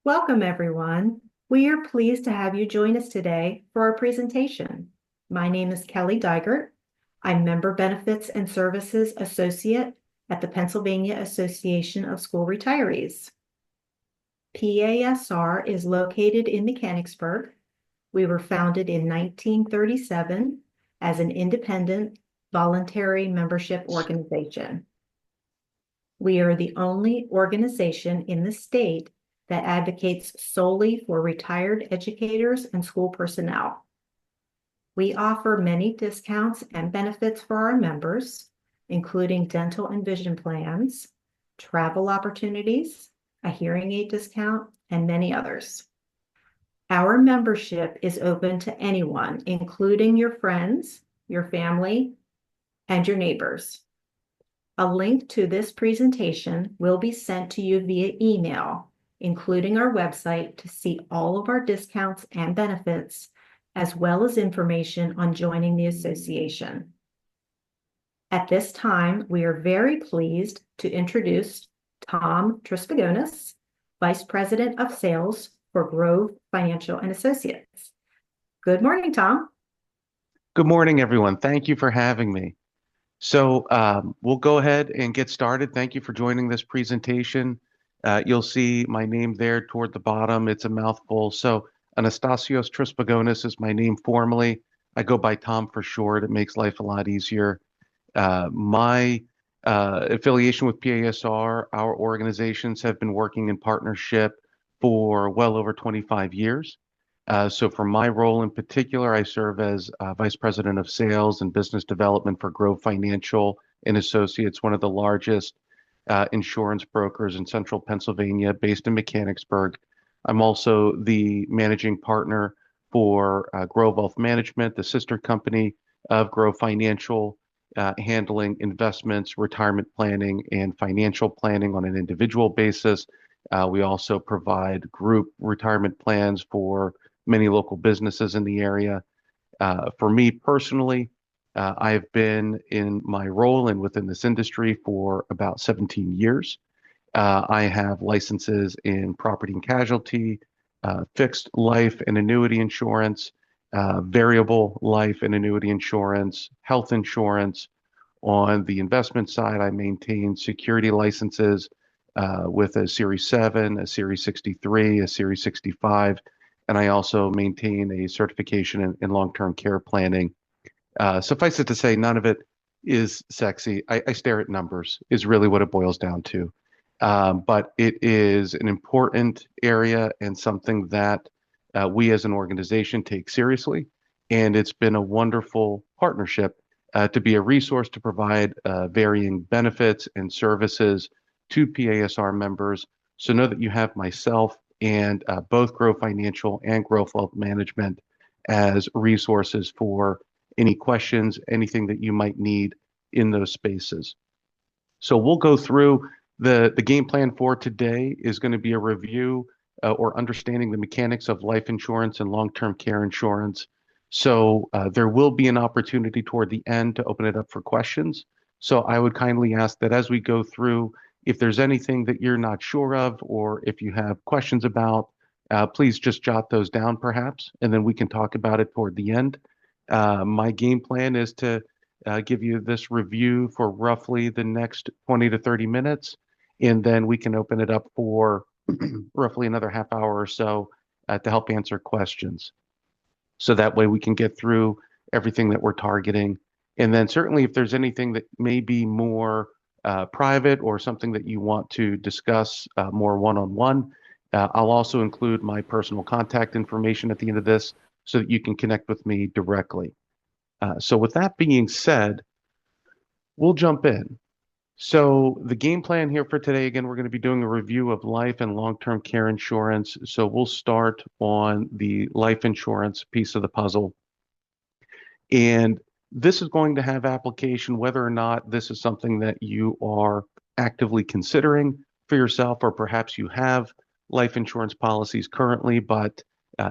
Welcome, everyone. We are pleased to have you join us today for our presentation. My name is Kelly Digert. I'm Member Benefits and Services Associate at the Pennsylvania Association of School Retirees. PASR is located in Mechanicsburg. We were founded in 1937 as an independent voluntary membership organization. We are the only organization in the state that advocates solely for retired educators and school personnel. We offer many discounts and benefits for our members, including dental and vision plans, travel opportunities, a hearing aid discount, and many others. Our membership is open to anyone, including your friends, your family, and your neighbors. A link to this presentation will be sent to you via email, including our website to see all of our discounts and benefits, as well as information on joining the association. At this time, we are very pleased to introduce Tom Trispagonas, Vice President of Sales for Grove Financial and Associates. Good morning, Tom. Good morning, everyone. Thank you for having me. We'll go ahead and get started. Thank you for joining this presentation. You'll see my name there toward the bottom. It's a mouthful. So Anastasios Trispagonas is my name formally. I go by Tom for short. It makes life a lot easier. My affiliation with PASR, our organizations have been working in partnership for well over 25 years. So for my role in particular, I serve as Vice President of Sales and Business Development for Grove Financial and Associates, one of the largest insurance brokers in central Pennsylvania, based in Mechanicsburg. I'm also the managing partner for Grove Wealth Management, the sister company of Grove Financial, handling investments, retirement planning, and financial planning on an individual basis. We also provide group retirement plans for many local businesses in the area. For me personally, I've been in my role and within this industry for about 17 years. I have licenses in property and casualty, fixed life and annuity insurance, variable life and annuity insurance, health insurance. On the investment side, I maintain security licenses with a Series 7, a Series 63, a Series 65, and I also maintain a certification in long-term care planning. Suffice it to say, none of it is sexy. I stare at numbers, is really what it boils down to. But it is an important area and something that we as an organization take seriously. And it's been a wonderful partnership to be a resource to provide varying benefits and services to PASR members. So know that you have myself and both Grove Financial and Grove Wealth Management as resources for any questions, anything that you might need in those spaces. So we'll go through the game plan for today is going to be a review or understanding the mechanics of life insurance and long-term care insurance. So there will be an opportunity toward the end to open it up for questions. So I would kindly ask that as we go through, if there's anything that you're not sure of, or if you have questions about, please just jot those down perhaps, and then we can talk about it toward the end. My game plan is to give you this review for roughly the next 20 to 30 minutes, and then we can open it up for roughly another half hour or so to help answer questions. So that way we can get through everything that we're targeting. And then certainly if there's anything that may be more private or something that you want to discuss more one-on-one, I'll also include my personal contact information at the end of this so that you can connect with me directly. So with that being said, we'll jump in. So the game plan here for today, again, we're going to be doing a review of life and long-term care insurance. So we'll start on the life insurance piece of the puzzle. And this is going to have application whether or not this is something that you are actively considering for yourself, or perhaps you have life insurance policies currently, but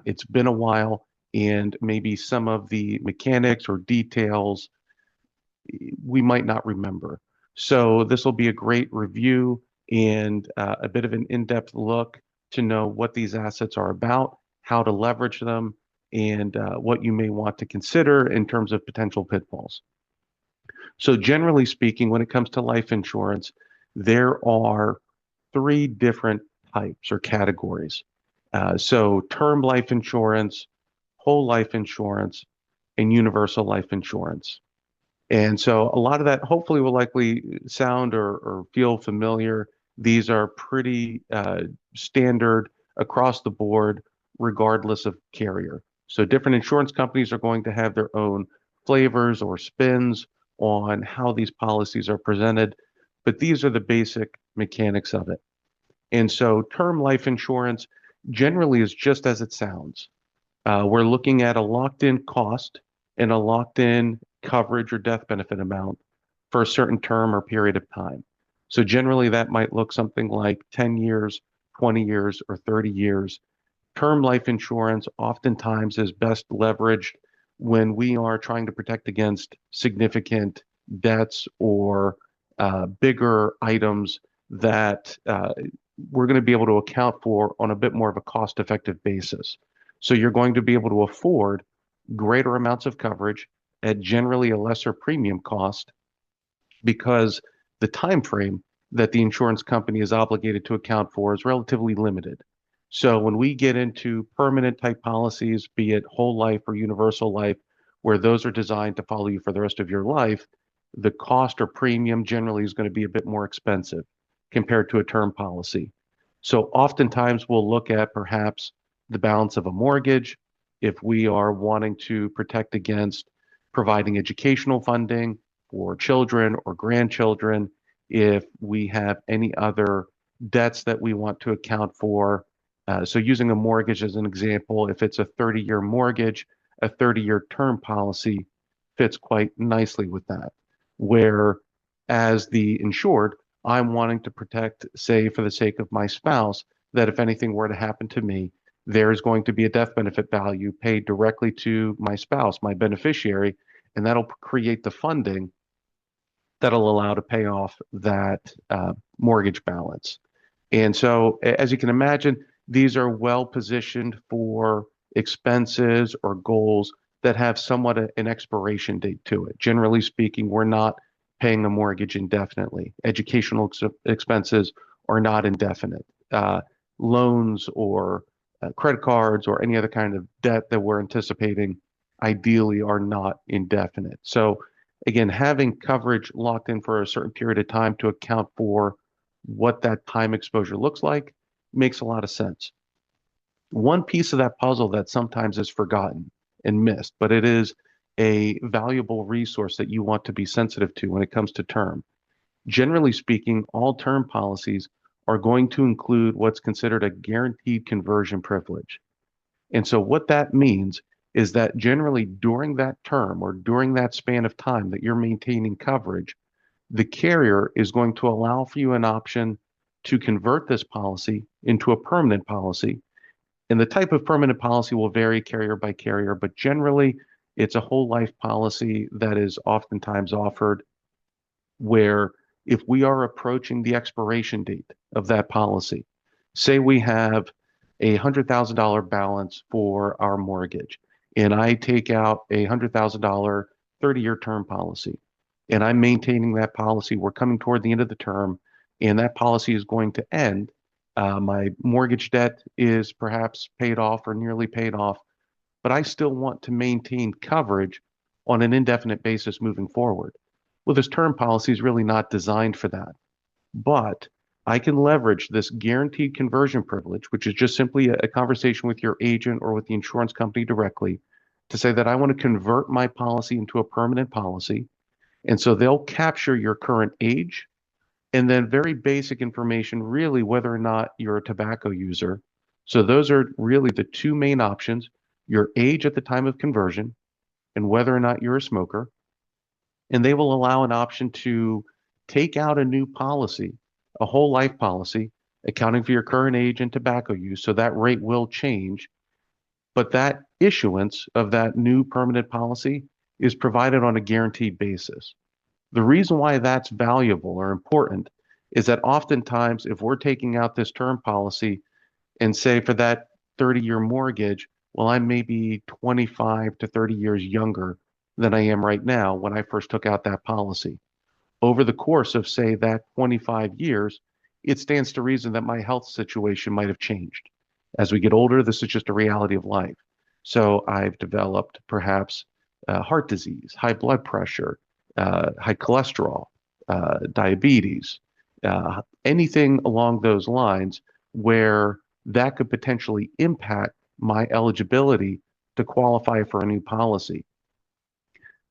it's been a while and maybe some of the mechanics or details we might not remember. So this will be a great review and a bit of an in-depth look to know what these assets are about, how to leverage them, and what you may want to consider in terms of potential pitfalls. So generally speaking, when it comes to life insurance, there are three different types or categories. So term life insurance, whole life insurance, and universal life insurance. And so a lot of that hopefully will likely sound or feel familiar. These are pretty standard across the board, regardless of carrier. So different insurance companies are going to have their own flavors or spins on how these policies are presented, but these are the basic mechanics of it. And so term life insurance generally is just as it sounds. We're looking at a locked-in cost and a locked-in coverage or death benefit amount for a certain term or period of time. So generally that might look something like 10 years, 20 years, or 30 years. Term life insurance oftentimes is best leveraged when we are trying to protect against significant debts or bigger items that we're going to be able to account for on a bit more of a cost-effective basis. So you're going to be able to afford greater amounts of coverage at generally a lesser premium cost because the time frame that the insurance company is obligated to account for is relatively limited. So when we get into permanent type policies, be it whole life or universal life, where those are designed to follow you for the rest of your life, the cost or premium generally is going to be a bit more expensive compared to a term policy. So oftentimes we'll look at perhaps the balance of a mortgage if we are wanting to protect against providing educational funding for children or grandchildren, if we have any other debts that we want to account for. So using a mortgage as an example, if it's a 30-year mortgage, a 30-year term policy fits quite nicely with that. Where as the insured, I'm wanting to protect, say, for the sake of my spouse, that if anything were to happen to me, there's going to be a death benefit value paid directly to my spouse, my beneficiary, and that'll create the funding that'll allow to pay off that mortgage balance. And so, as you can imagine, these are well positioned for expenses or goals that have somewhat an expiration date to it. Generally speaking, we're not paying a mortgage indefinitely. Educational expenses are not indefinite. Loans or credit cards or any other kind of debt that we're anticipating ideally are not indefinite. So again, having coverage locked in for a certain period of time to account for what that time exposure looks like makes a lot of sense. One piece of that puzzle that sometimes is forgotten and missed, but it is a valuable resource that you want to be sensitive to when it comes to term. Generally speaking, all term policies are going to include what's considered a guaranteed conversion privilege. And so what that means is that generally during that term or during that span of time that you're maintaining coverage, the carrier is going to allow for you an option to convert this policy into a permanent policy. And the type of permanent policy will vary carrier by carrier, but generally it's a whole life policy that is oftentimes offered where if we are approaching the expiration date of that policy, say we have a $100,000 balance for our mortgage, and I take out a $100,000 30-year term policy, and I'm maintaining that policy. We're coming toward the end of the term, and that policy is going to end. My mortgage debt is perhaps paid off or nearly paid off, but I still want to maintain coverage on an indefinite basis moving forward. Well, this term policy is really not designed for that. But I can leverage this guaranteed conversion privilege, which is just simply a conversation with your agent or with the insurance company directly to say that I want to convert my policy into a permanent policy. And so they'll capture your current age and then very basic information, really, whether or not you're a tobacco user. So those are really the two main options, your age at the time of conversion and whether or not you're a smoker. And they will allow an option to take out a new policy, a whole life policy, accounting for your current age and tobacco use. So that rate will change. But that issuance of that new permanent policy is provided on a guaranteed basis. The reason why that's valuable or important is that oftentimes if we're taking out this term policy and say for that 30-year mortgage, well, I'm maybe 25 to 30 years younger than I am right now when I first took out that policy. Over the course of, say, that 25 years, it stands to reason that my health situation might have changed. As we get older, this is just a reality of life. So I've developed perhaps heart disease, high blood pressure, high cholesterol, diabetes, anything along those lines where that could potentially impact my eligibility to qualify for a new policy.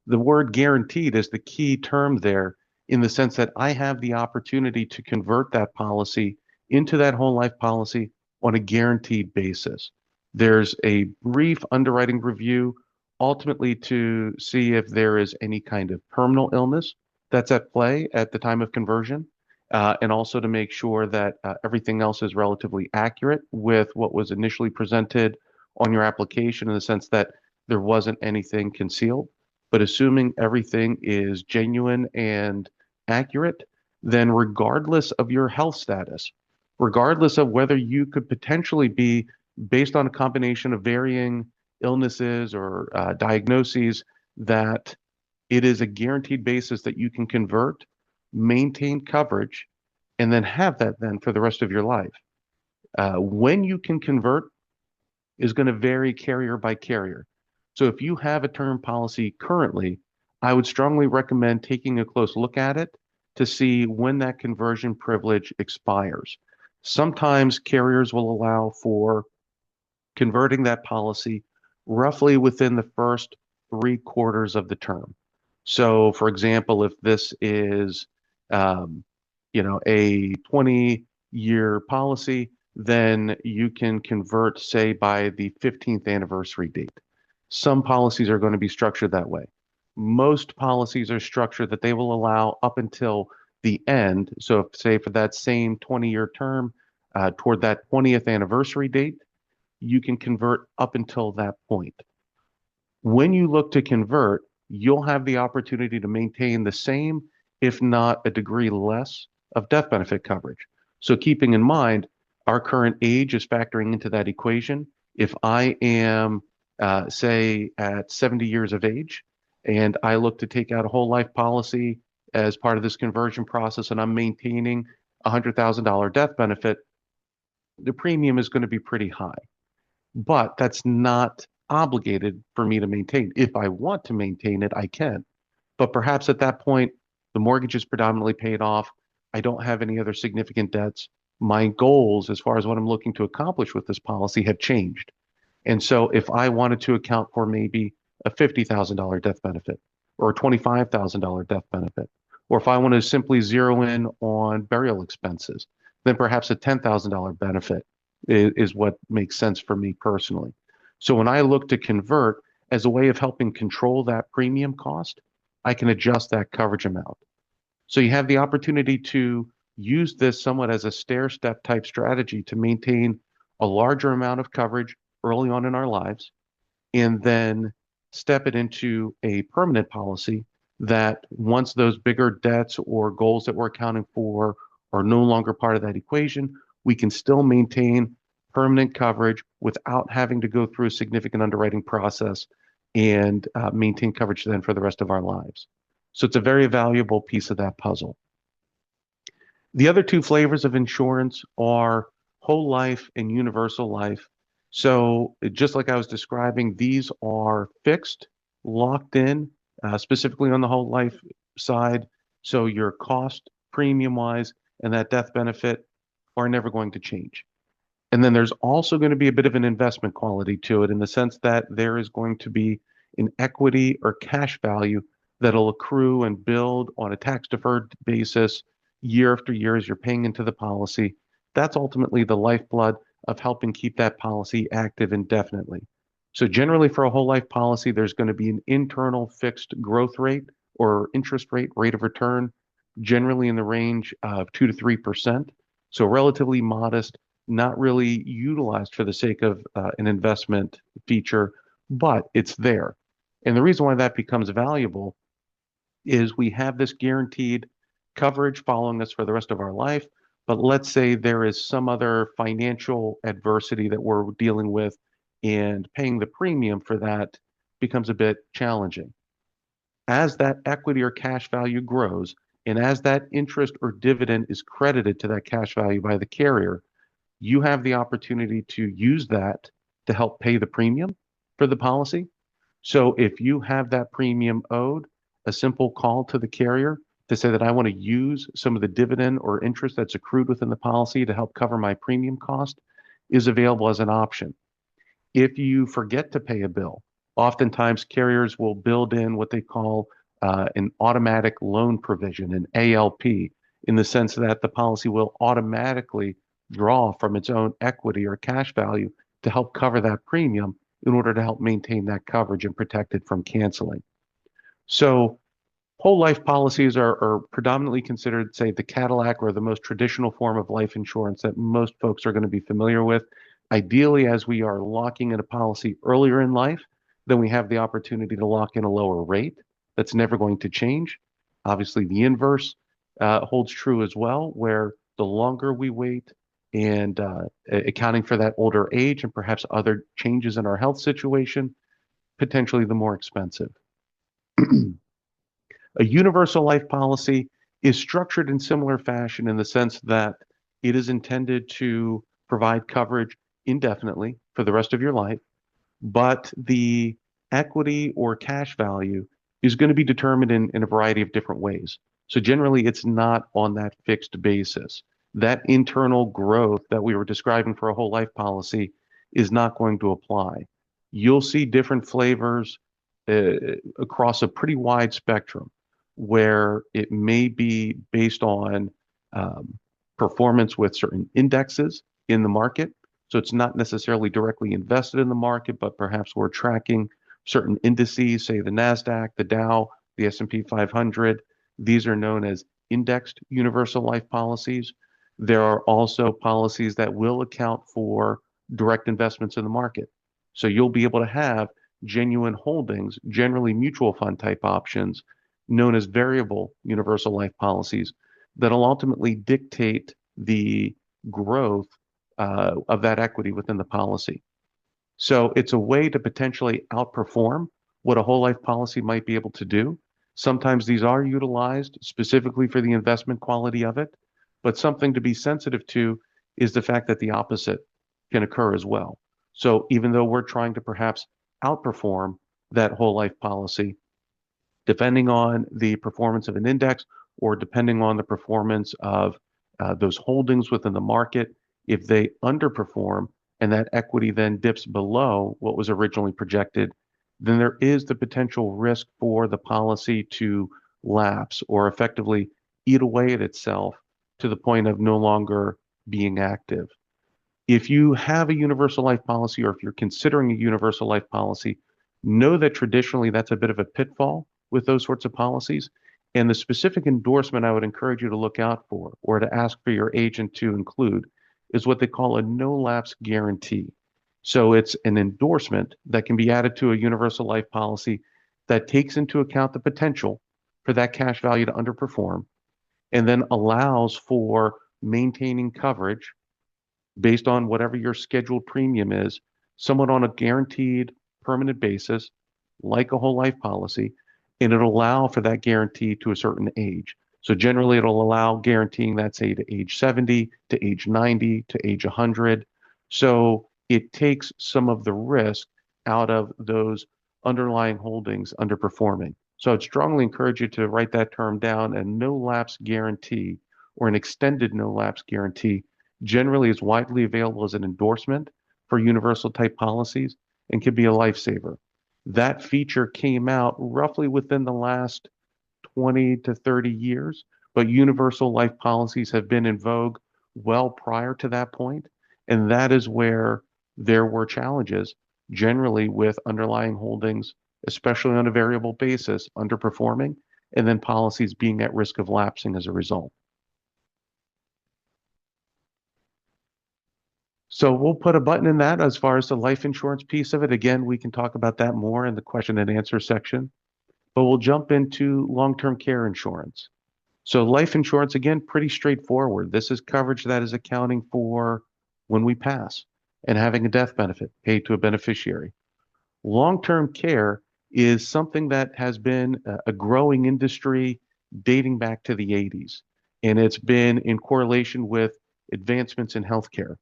The word guaranteed is the key term there in the sense that I have the opportunity to convert that policy into that whole life policy on a guaranteed basis. There's a brief underwriting review, ultimately to see if there is any kind of terminal illness that's at play at the time of conversion, and also to make sure that everything else is relatively accurate with what was initially presented on your application in the sense that there wasn't anything concealed. But assuming everything is genuine and accurate, then regardless of your health status, regardless of whether you could potentially be based on a combination of varying illnesses or diagnoses, that it is a guaranteed basis that you can convert, maintain coverage, and then have that then for the rest of your life. When you can convert is going to vary carrier by carrier. So if you have a term policy currently, I would strongly recommend taking a close look at it to see when that conversion privilege expires. Sometimes carriers will allow for converting that policy roughly within the first 3/4 of the term. So, for example, if this is, um, a 20-year policy, then you can convert, say, by the 15th anniversary date. Some policies are going to be structured that way. Most policies are structured that they will allow up until the end. So, if, say, for that same 20-year term, toward that 20th anniversary date, you can convert up until that point. When you look to convert, you'll have the opportunity to maintain the same, if not a degree less, of death benefit coverage. So keeping in mind, our current age is factoring into that equation. If I am, say, at 70 years of age, and I look to take out a whole life policy as part of this conversion process, and I'm maintaining a $100,000 death benefit, the premium is going to be pretty high. But that's not obligated for me to maintain. If I want to maintain it, I can. But perhaps at that point, the mortgage is predominantly paid off. I don't have any other significant debts. My goals, as far as what I'm looking to accomplish with this policy, have changed. And so if I wanted to account for maybe a $50,000 death benefit or a $25,000 death benefit, or if I want to simply zero in on burial expenses, then perhaps a $10,000 benefit is what makes sense for me personally. So when I look to convert as a way of helping control that premium cost, I can adjust that coverage amount. So you have the opportunity to use this somewhat as a stair-step type strategy to maintain a larger amount of coverage early on in our lives, and then step it into a permanent policy that once those bigger debts or goals that we're accounting for are no longer part of that equation, we can still maintain permanent coverage without having to go through a significant underwriting process and maintain coverage then for the rest of our lives. So it's a very valuable piece of that puzzle. The other two flavors of insurance are whole life and universal life. So just like I was describing, these are fixed, locked in, specifically on the whole life side. So your cost, premium wise, and that death benefit are never going to change. And then there's also going to be a bit of an investment quality to it in the sense that there is going to be an equity or cash value that'll accrue and build on a tax deferred basis year after year as you're paying into the policy. That's ultimately the lifeblood of helping keep that policy active indefinitely. So generally for a whole life policy, there's going to be an internal fixed growth rate or interest rate of return, generally in the range of 2 to 3%. So relatively modest, not really utilized for the sake of an investment feature, but it's there. And the reason why that becomes valuable is we have this guaranteed coverage following us for the rest of our life, but let's say there is some other financial adversity that we're dealing with, and paying the premium for that becomes a bit challenging. As that equity or cash value grows, and as that interest or dividend is credited to that cash value by the carrier, you have the opportunity to use that to help pay the premium for the policy. So if you have that premium owed, a simple call to the carrier to say that I want to use some of the dividend or interest that's accrued within the policy to help cover my premium cost is available as an option. If you forget to pay a bill, oftentimes carriers will build in what they call an automatic loan provision, an ALP, in the sense that the policy will automatically draw from its own equity or cash value to help cover that premium in order to help maintain that coverage and protect it from canceling. So whole life policies are predominantly considered, say, the Cadillac or the most traditional form of life insurance that most folks are going to be familiar with. Ideally, as we are locking in a policy earlier in life, then we have the opportunity to lock in a lower rate that's never going to change. Obviously, the inverse holds true as well, where the longer we wait and accounting for that older age and perhaps other changes in our health situation, potentially the more expensive. A universal life policy is structured in similar fashion in the sense that it is intended to provide coverage indefinitely for the rest of your life, but the equity or cash value is going to be determined in a variety of different ways. So generally, it's not on that fixed basis. That internal growth that we were describing for a whole life policy is not going to apply. You'll see different flavors uh, across a pretty wide spectrum where it may be based on um, performance with certain indexes in the market. So it's not necessarily directly invested in the market, but perhaps we're tracking certain indices, say the NASDAQ, the Dow, the S&P 500. These are known as indexed universal life policies. There are also policies that will account for direct investments in the market. So you'll be able to have genuine holdings, generally mutual fund type options, known as variable universal life policies, that'll ultimately dictate the growth of that equity within the policy. So it's a way to potentially outperform what a whole life policy might be able to do. Sometimes these are utilized specifically for the investment quality of it, but something to be sensitive to is the fact that the opposite can occur as well. So even though we're trying to perhaps outperform that whole life policy, depending on the performance of an index or depending on the performance of those holdings within the market, if they underperform and that equity then dips below what was originally projected, then there is the potential risk for the policy to lapse or effectively eat away at itself to the point of no longer being active. If you have a universal life policy or if you're considering a universal life policy, know that traditionally that's a bit of a pitfall with those sorts of policies. And the specific endorsement I would encourage you to look out for or to ask for your agent to include is what they call a no lapse guarantee. So it's an endorsement that can be added to a universal life policy that takes into account the potential for that cash value to underperform and then allows for maintaining coverage based on whatever your scheduled premium is, somewhat on a guaranteed permanent basis, like a whole life policy, and it'll allow for that guarantee to a certain age. So generally, it'll allow guaranteeing that, say, to age 70, to age 90, to age 100. So it takes some of the risk out of those underlying holdings underperforming. So I'd strongly encourage you to write that term down. A no lapse guarantee or an extended no lapse guarantee generally is widely available as an endorsement for universal type policies and can be a lifesaver. That feature came out roughly within the last 20 to 30 years, but universal life policies have been in vogue well prior to that point. And that is where there were challenges generally with underlying holdings, especially on a variable basis, underperforming, and then policies being at risk of lapsing as a result. So we'll put a button in that as far as the life insurance piece of it. Again, we can talk about that more in the question and answer section, but we'll jump into long-term care insurance. So life insurance, again, pretty straightforward. This is coverage that is accounting for when we pass and having a death benefit paid to a beneficiary. Long-term care is something that has been a growing industry dating back to the 80s. And it's been in correlation with advancements in healthcare,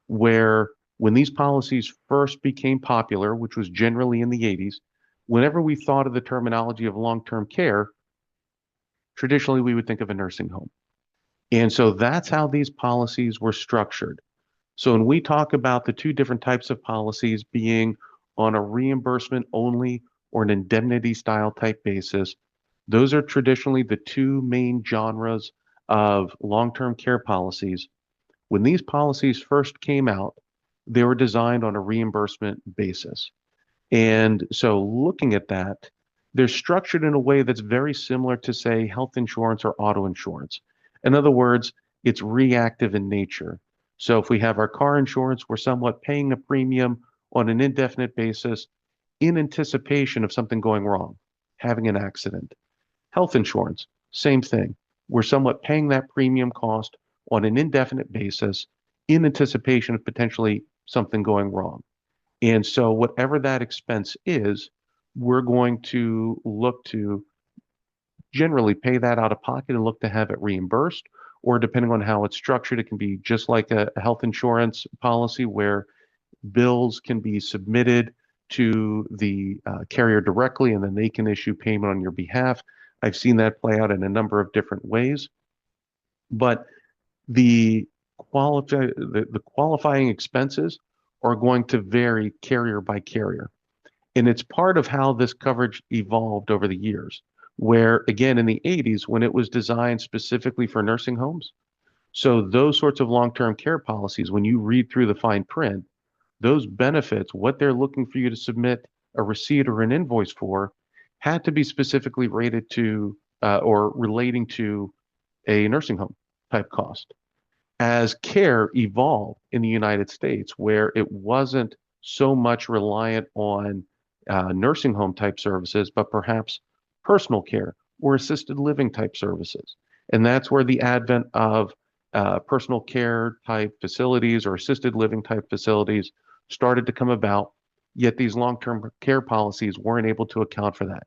where when these policies first became popular, which was generally in the 80s, whenever we thought of the terminology of long-term care, traditionally we would think of a nursing home. And so that's how these policies were structured. So when we talk about the two different types of policies being on a reimbursement only or an indemnity style type basis, those are traditionally the two main genres of long-term care policies. When these policies first came out, they were designed on a reimbursement basis. And so looking at that, they're structured in a way that's very similar to, say, health insurance or auto insurance. In other words, it's reactive in nature. So if we have our car insurance, we're somewhat paying a premium on an indefinite basis in anticipation of something going wrong, having an accident. Health insurance, same thing. We're somewhat paying that premium cost on an indefinite basis in anticipation of potentially something going wrong. And so whatever that expense is, we're going to look to generally pay that out of pocket and look to have it reimbursed. Or depending on how it's structured, it can be just like a health insurance policy where bills can be submitted to the carrier directly and then they can issue payment on your behalf. I've seen that play out in a number of different ways. But the the qualifying expenses are going to vary carrier by carrier. And it's part of how this coverage evolved over the years, where again, in the 80s, when it was designed specifically for nursing homes, so those sorts of long-term care policies, when you read through the fine print, those benefits, what they're looking for you to submit a receipt or an invoice for, had to be specifically rated to or relating to a nursing home type cost. As care evolved in the United States, where it wasn't so much reliant on nursing home type services, but perhaps personal care or assisted living type services. And that's where the advent of personal care type facilities or assisted living type facilities started to come about. Yet these long term care policies weren't able to account for that.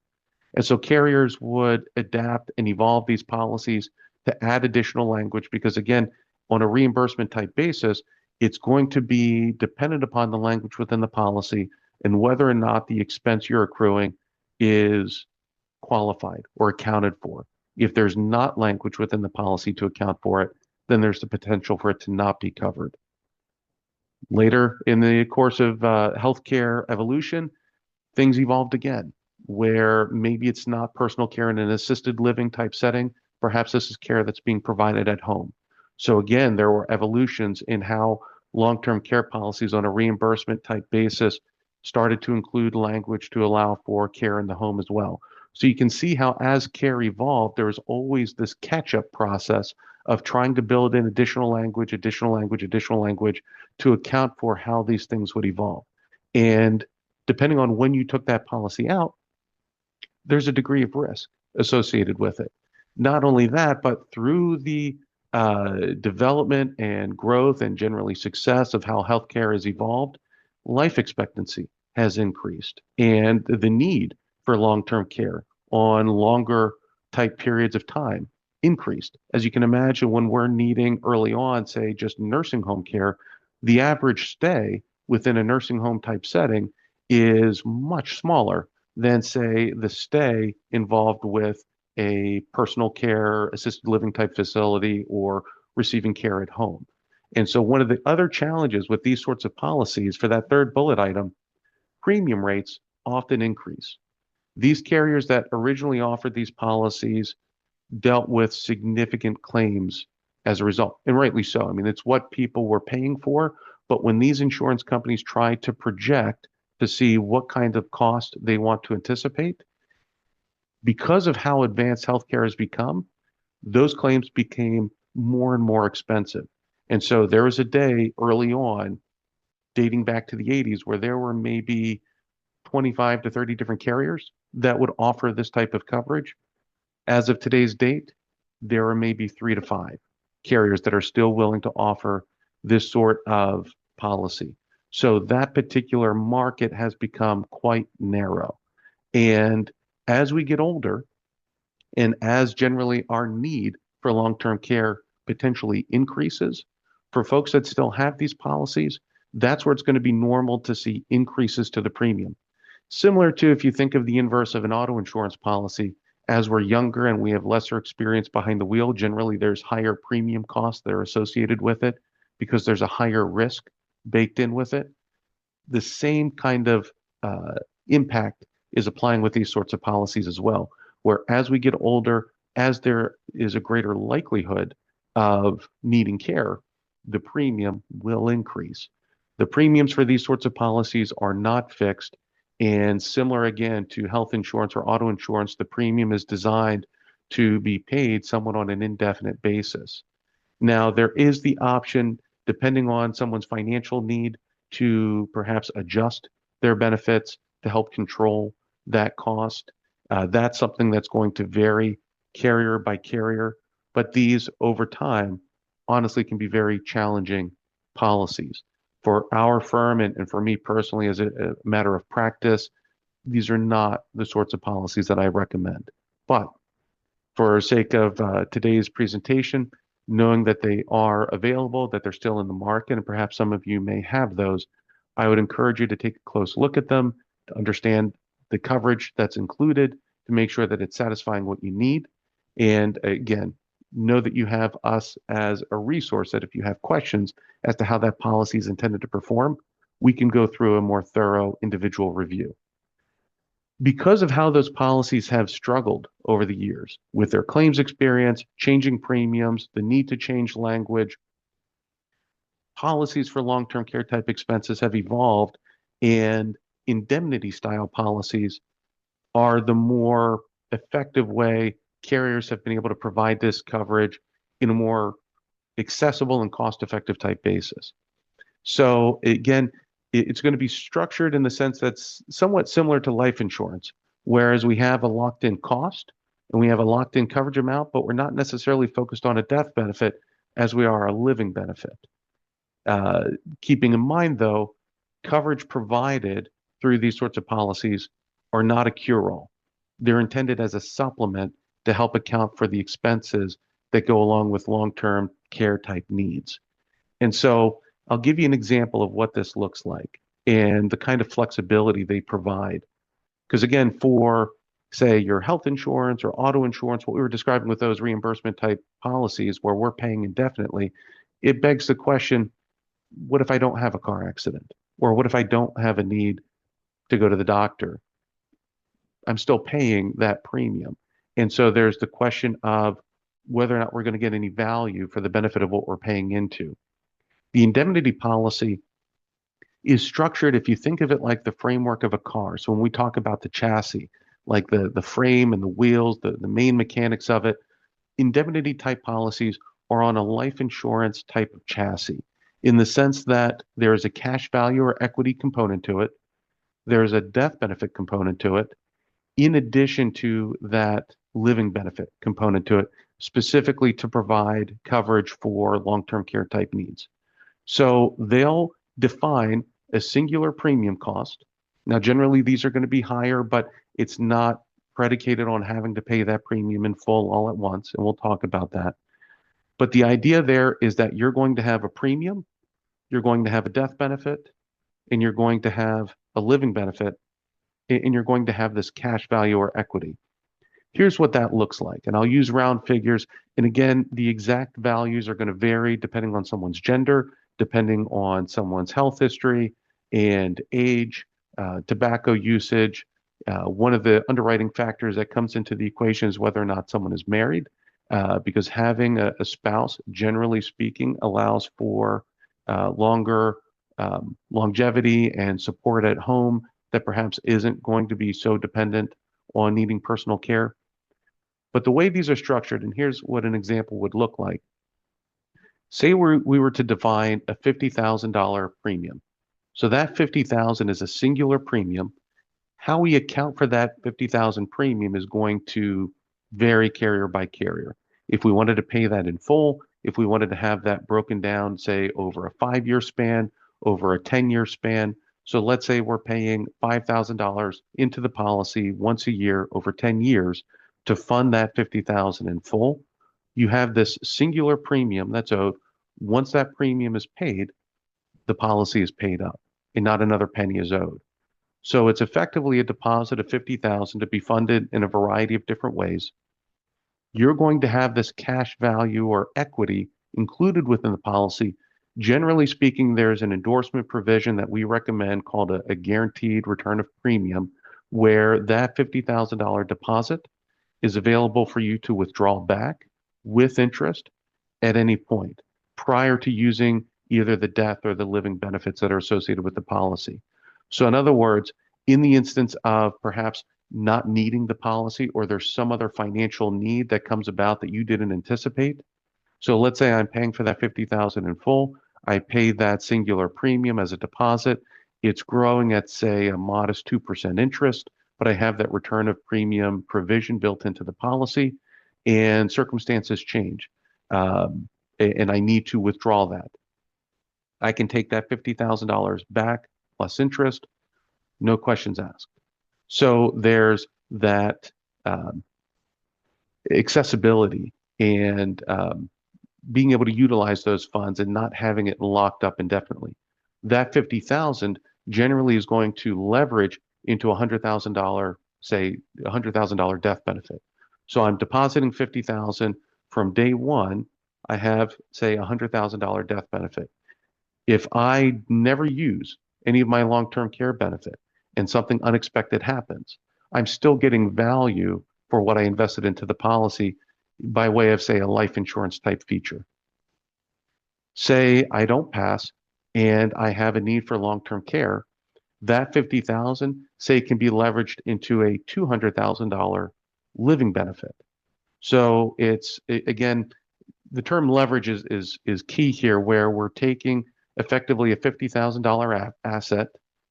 And so carriers would adapt and evolve these policies to add additional language because, again, on a reimbursement type basis, it's going to be dependent upon the language within the policy and whether or not the expense you're accruing is qualified or accounted for. If there's not language within the policy to account for it, then there's the potential for it to not be covered. Later in the course of healthcare evolution, things evolved again, where maybe it's not personal care in an assisted living type setting. Perhaps this is care that's being provided at home. So again, there were evolutions in how long-term care policies on a reimbursement type basis started to include language to allow for care in the home as well. So you can see how as care evolved, there was always this catch-up process of trying to build in additional language, additional language, additional language to account for how these things would evolve. And depending on when you took that policy out, there's a degree of risk associated with it. Not only that, but through the development and growth and generally success of how healthcare has evolved, life expectancy has increased and the need for long-term care on longer type periods of time increased. As you can imagine, when we're needing early on, say, just nursing home care, the average stay within a nursing home type setting is much smaller than, say, the stay involved with a personal care, assisted living type facility, or receiving care at home. And so, one of the other challenges with these sorts of policies for that third bullet item, premium rates often increase. These carriers that originally offered these policies dealt with significant claims as a result, and rightly so. I mean, it's what people were paying for. But when these insurance companies try to project to see what kind of cost they want to anticipate, because of how advanced healthcare has become, those claims became more and more expensive. And so there was a day early on, dating back to the 80s, where there were maybe 25 to 30 different carriers that would offer this type of coverage. As of today's date, there are maybe 3 to 5 carriers that are still willing to offer this sort of policy. So that particular market has become quite narrow. And as we get older, and as generally our need for long-term care potentially increases, for folks that still have these policies, that's where it's going to be normal to see increases to the premium. Similar to if you think of the inverse of an auto insurance policy, as we're younger and we have lesser experience behind the wheel, generally there's higher premium costs that are associated with it because there's a higher risk baked in with it. The same kind of uh, impact is applying with these sorts of policies as well, where as we get older, as there is a greater likelihood of needing care, the premium will increase. The premiums for these sorts of policies are not fixed. And similar again to health insurance or auto insurance, the premium is designed to be paid somewhat on an indefinite basis. Now, there is the option, depending on someone's financial need, to perhaps adjust their benefits to help control that cost. That's something that's going to vary carrier by carrier, but these over time honestly can be very challenging policies. For our firm and for me personally, as a matter of practice, these are not the sorts of policies that I recommend. But for sake of today's presentation, knowing that they are available, that they're still in the market, and perhaps some of you may have those, I would encourage you to take a close look at them to understand the coverage that's included, to make sure that it's satisfying what you need. And again, know that you have us as a resource that if you have questions as to how that policy is intended to perform, we can go through a more thorough individual review. Because of how those policies have struggled over the years with their claims experience, changing premiums, the need to change language, policies for long-term care type expenses have evolved, and indemnity style policies are the more effective way carriers have been able to provide this coverage in a more accessible and cost-effective type basis. So again, it's going to be structured in the sense that's somewhat similar to life insurance, whereas we have a locked-in cost and we have a locked-in coverage amount, but we're not necessarily focused on a death benefit as we are a living benefit. Keeping in mind, though, coverage provided through these sorts of policies are not a cure-all. They're intended as a supplement to help account for the expenses that go along with long-term care type needs. And so I'll give you an example of what this looks like and the kind of flexibility they provide. Because again, for say your health insurance or auto insurance, what we were describing with those reimbursement type policies where we're paying indefinitely, it begs the question, what if I don't have a car accident? Or what if I don't have a need to go to the doctor? I'm still paying that premium. And so there's the question of whether or not we're going to get any value for the benefit of what we're paying into. The indemnity policy is structured, if you think of it like the framework of a car. So when we talk about the chassis, like the frame and the wheels, the main mechanics of it, indemnity type policies are on a life insurance type of chassis in the sense that there is a cash value or equity component to it. There's a death benefit component to it, in addition to that living benefit component to it, specifically to provide coverage for long-term care type needs. So they'll define a singular premium cost. Now, generally, these are going to be higher, but it's not predicated on having to pay that premium in full all at once, and we'll talk about that. But the idea there is that you're going to have a premium, you're going to have a death benefit, and you're going to have a living benefit, and you're going to have this cash value or equity. Here's what that looks like. And I'll use round figures. And again, the exact values are going to vary depending on someone's gender, depending on someone's health history and age, tobacco usage. One of the underwriting factors that comes into the equation is whether or not someone is married, because having a spouse, generally speaking, allows for longer longevity and support at home that perhaps isn't going to be so dependent on needing personal care. But the way these are structured, and here's what an example would look like. Say we were to define a $50,000 premium. So that 50,000 is a singular premium. How we account for that 50,000 premium is going to vary carrier by carrier. If we wanted to pay that in full, if we wanted to have that broken down, say over a 5-year span, over a 10-year span. So let's say we're paying $5,000 into the policy once a year over 10 years to fund that 50,000 in full. You have this singular premium that's owed. Once that premium is paid, the policy is paid up and not another penny is owed. So it's effectively a deposit of 50,000 to be funded in a variety of different ways. You're going to have this cash value or equity included within the policy. Generally speaking, there's an endorsement provision that we recommend called a guaranteed return of premium, where that $50,000 deposit is available for you to withdraw back with interest at any point prior to using either the death or the living benefits that are associated with the policy. So in other words, in the instance of perhaps not needing the policy or there's some other financial need that comes about that you didn't anticipate. So let's say I'm paying for that 50,000 in full. I pay that singular premium as a deposit. It's growing at, say, a modest 2% interest, but I have that return of premium provision built into the policy, and circumstances change, and I need to withdraw that. I can take that $50,000 back plus interest, no questions asked. So there's that accessibility and being able to utilize those funds and not having it locked up indefinitely. That 50,000 generally is going to leverage into $100,000, say $100,000 death benefit. So I'm depositing 50,000 from day one. I have, say, $100,000 death benefit. If I never use any of my long-term care benefit and something unexpected happens, I'm still getting value for what I invested into the policy by way of, say, a life insurance type feature. Say I don't pass and I have a need for long-term care, that 50,000, say, can be leveraged into a $200,000 living benefit. So it's, again, the term leverage is key here, where we're taking effectively a $50,000 asset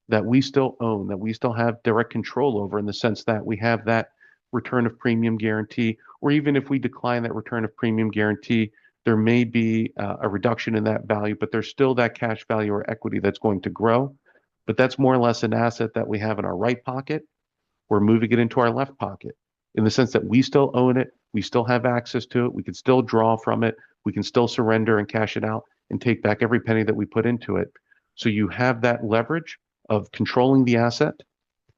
that we still own, that we still have direct control over, in the sense that we have that return of premium guarantee, or even if we decline that return of premium guarantee, there may be a reduction in that value, but there's still that cash value or equity that's going to grow. But that's more or less an asset that we have in our right pocket. We're moving it into our left pocket in the sense that we still own it. We still have access to it. We can still draw from it. We can still surrender and cash it out and take back every penny that we put into it. So you have that leverage of controlling the asset,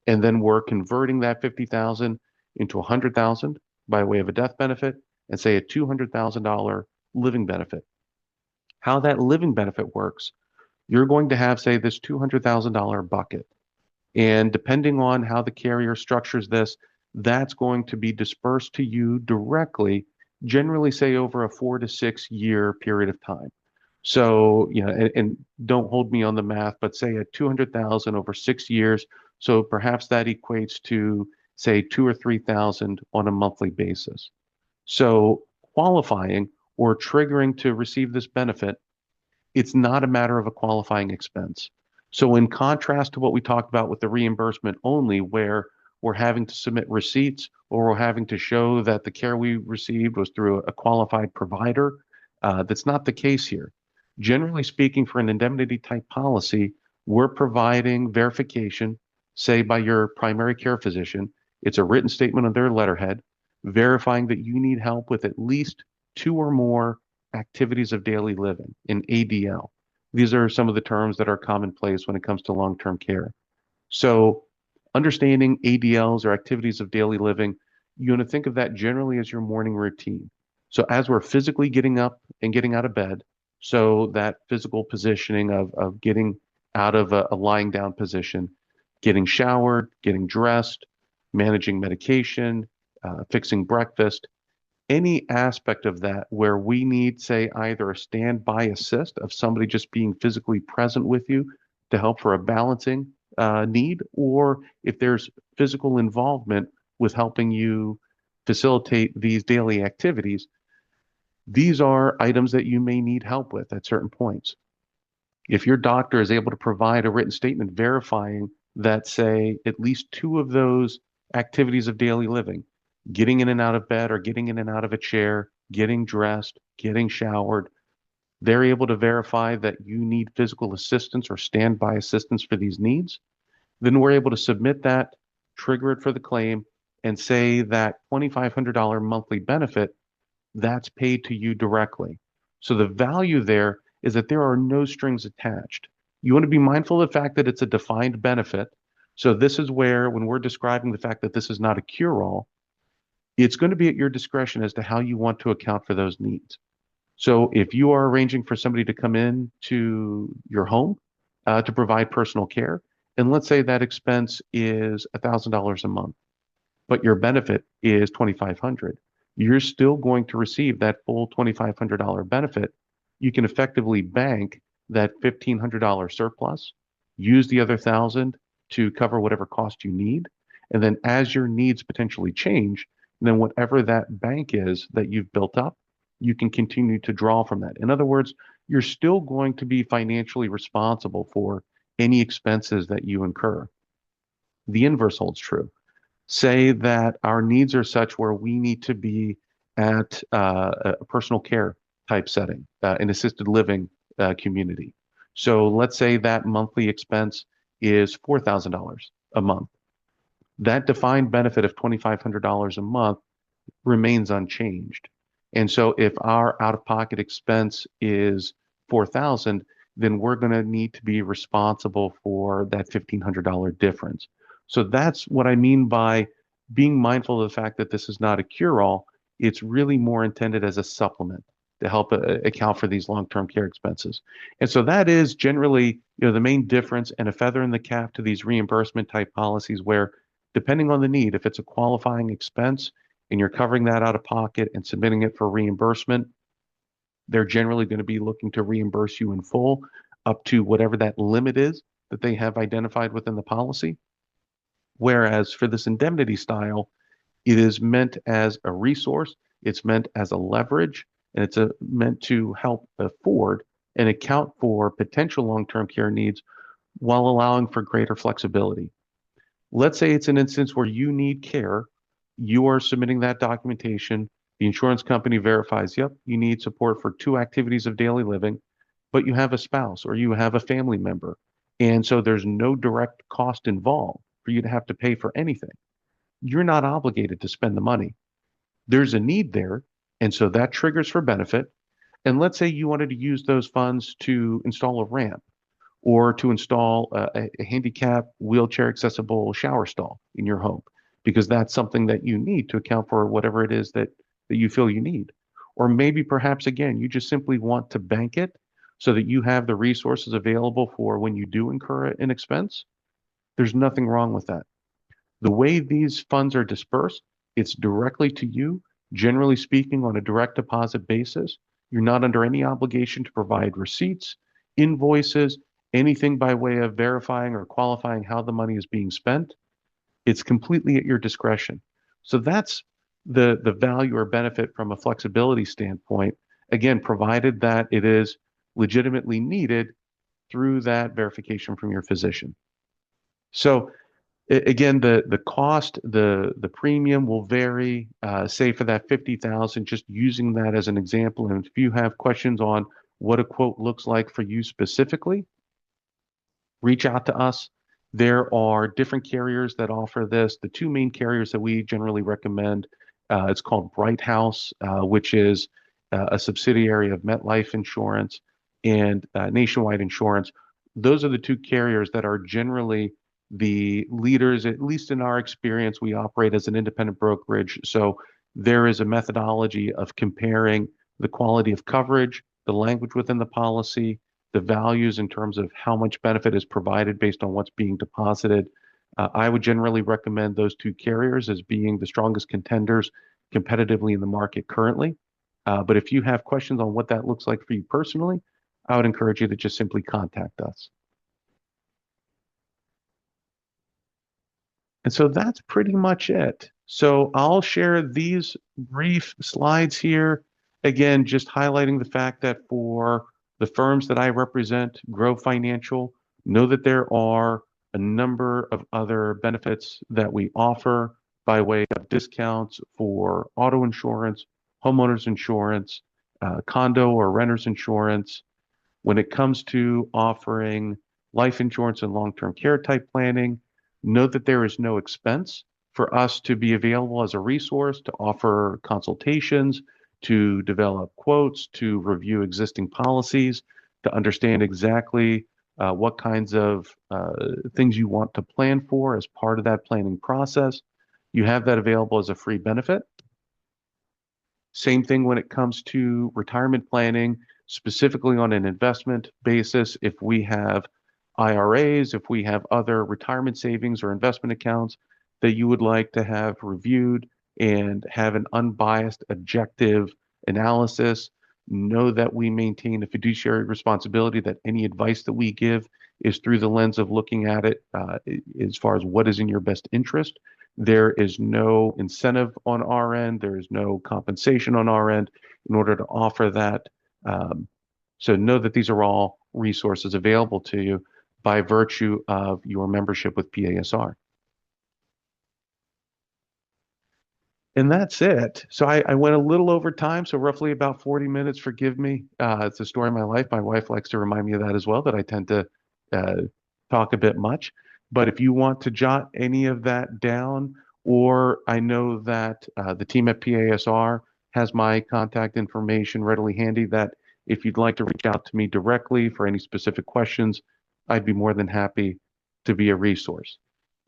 and then we're converting that 50,000 into 100,000 by way of a death benefit, and say a $200,000 living benefit. How that living benefit works, you're going to have, say, this $200,000 bucket. And depending on how the carrier structures this, that's going to be dispersed to you directly, generally, say, over a 4 to 6 year period of time. So, and don't hold me on the math, but say at 200,000 over 6 years. So perhaps that equates to, say, 2 or 3,000 on a monthly basis. So qualifying or triggering to receive this benefit, it's not a matter of a qualifying expense. So in contrast to what we talked about with the reimbursement only, where we're having to submit receipts or we're having to show that the care we received was through a qualified provider, that's not the case here. Generally speaking, for an indemnity type policy, we're providing verification, say by your primary care physician. It's a written statement on their letterhead verifying that you need help with at least 2 or more activities of daily living, in ADL. These are some of the terms that are commonplace when it comes to long-term care. So understanding ADLs, or activities of daily living, you want to think of that generally as your morning routine. So as we're physically getting up and getting out of bed, so that physical positioning of getting out of a lying down position, getting showered, getting dressed, managing medication, fixing breakfast, any aspect of that where we need, say, either a standby assist of somebody just being physically present with you to help for a balancing need, or if there's physical involvement with helping you facilitate these daily activities, these are items that you may need help with at certain points. If your doctor is able to provide a written statement verifying that, say, at least 2 of those activities of daily living, getting in and out of bed or getting in and out of a chair, getting dressed, getting showered. They're able to verify that you need physical assistance or standby assistance for these needs. Then we're able to submit that, trigger it for the claim, and say that $2,500 monthly benefit, that's paid to you directly. So the value there is that there are no strings attached. You want to be mindful of the fact that it's a defined benefit. So this is where, when we're describing the fact that this is not a cure-all, it's going to be at your discretion as to how you want to account for those needs. So if you are arranging for somebody to come in to your home to provide personal care, and let's say that expense is $1,000 a month, but your benefit is $2,500, you're still going to receive that full $2,500 benefit. You can effectively bank that $1,500 surplus, use the other 1,000 to cover whatever cost you need, and then as your needs potentially change, then whatever that bank is that you've built up, you can continue to draw from that. In other words, you're still going to be financially responsible for any expenses that you incur. The inverse holds true. Say that our needs are such where we need to be at a personal care type setting, an assisted living community. So let's say that monthly expense is $4,000 a month. That defined benefit of $2,500 a month remains unchanged. And so if our out-of-pocket expense is 4,000, then we're going to need to be responsible for that $1,500 difference. So that's what I mean by being mindful of the fact that this is not a cure-all. It's really more intended as a supplement to help account for these long-term care expenses. And so that is generally, the main difference and a feather in the cap to these reimbursement type policies where, depending on the need, if it's a qualifying expense and you're covering that out of pocket and submitting it for reimbursement, they're generally going to be looking to reimburse you in full up to whatever that limit is that they have identified within the policy. Whereas for this indemnity style, it is meant as a resource, it's meant as a leverage, and it's meant to help afford and account for potential long-term care needs while allowing for greater flexibility. Let's say it's an instance where you need care, you are submitting that documentation, the insurance company verifies, yep, you need support for 2 activities of daily living, but you have a spouse or you have a family member. And so there's no direct cost involved for you to have to pay for anything. You're not obligated to spend the money. There's a need there, and so that triggers for benefit. And let's say you wanted to use those funds to install a ramp or to install a handicap wheelchair accessible shower stall in your home, because that's something that you need to account for whatever it is that you feel you need. Or maybe perhaps again, you just simply want to bank it so that you have the resources available for when you do incur an expense. There's nothing wrong with that. The way these funds are dispersed, it's directly to you, generally speaking, on a direct deposit basis. You're not under any obligation to provide receipts, invoices, anything by way of verifying or qualifying how the money is being spent. It's completely at your discretion. So that's the value or benefit from a flexibility standpoint, again, provided that it is legitimately needed through that verification from your physician. So again, the cost, the premium will vary. Say for that 50,000, just using that as an example. And if you have questions on what a quote looks like for you specifically, reach out to us. There are different carriers that offer this. The 2 main carriers that we generally recommend, it's called Bright House, which is a subsidiary of MetLife Insurance, and Nationwide Insurance. Those are the 2 carriers that are generally the leaders, at least in our experience. We operate as an independent brokerage. So there is a methodology of comparing the quality of coverage, the language within the policy, the values in terms of how much benefit is provided based on what's being deposited. I would generally recommend those 2 carriers as being the strongest contenders competitively in the market currently. But if you have questions on what that looks like for you personally, I would encourage you to just simply contact us. And so that's pretty much it. So I'll share these brief slides here. Again, just highlighting the fact that for the firms that I represent, Grow Financial, know that there are a number of other benefits that we offer by way of discounts for auto insurance, homeowners insurance, condo or renters insurance. When it comes to offering life insurance and long-term care type planning, note that there is no expense for us to be available as a resource to offer consultations, to develop quotes, to review existing policies, to understand exactly what kinds of things you want to plan for as part of that planning process. You have that available as a free benefit. Same thing when it comes to retirement planning, specifically on an investment basis. If we have IRAs, if we have other retirement savings or investment accounts that you would like to have reviewed and have an unbiased, objective analysis, know that we maintain a fiduciary responsibility that any advice that we give is through the lens of looking at it as far as what is in your best interest. There is no incentive on our end. There is no compensation on our end in order to offer that. So know that these are all resources available to you by virtue of your membership with PASR. And that's it. So I went a little over time, so roughly about 40 minutes. Forgive me. It's a story of my life. My wife likes to remind me of that as well, that I tend to uh, talk a bit much. But if you want to jot any of that down, or I know that the team at PASR has my contact information readily handy, that if you'd like to reach out to me directly for any specific questions, I'd be more than happy to be a resource.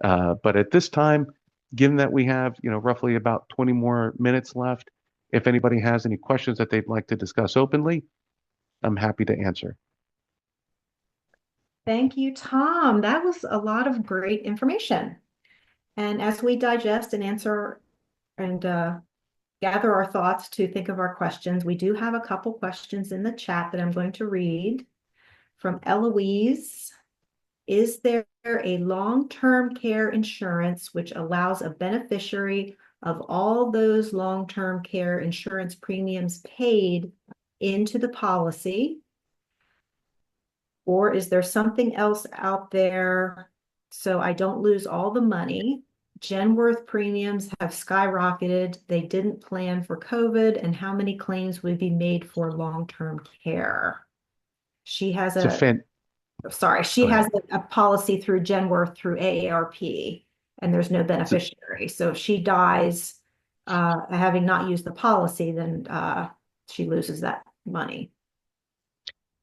But at this time, given that we have, roughly about 20 more minutes left, if anybody has any questions that they'd like to discuss openly, I'm happy to answer. Thank you, Tom. That was a lot of great information. And as we digest and answer and gather our thoughts to think of our questions, we do have a couple questions in the chat that I'm going to read. From Eloise: is there a long-term care insurance which allows a beneficiary of all those long-term care insurance premiums paid into the policy? Or is there something else out there so I don't lose all the money? Genworth premiums have skyrocketed. They didn't plan for COVID, and how many claims would be made for long-term care? She has It's a fan. she Go has ahead. a policy through Genworth through AARP, and there's no It's beneficiary. So if she dies having not used the policy, then she loses that money.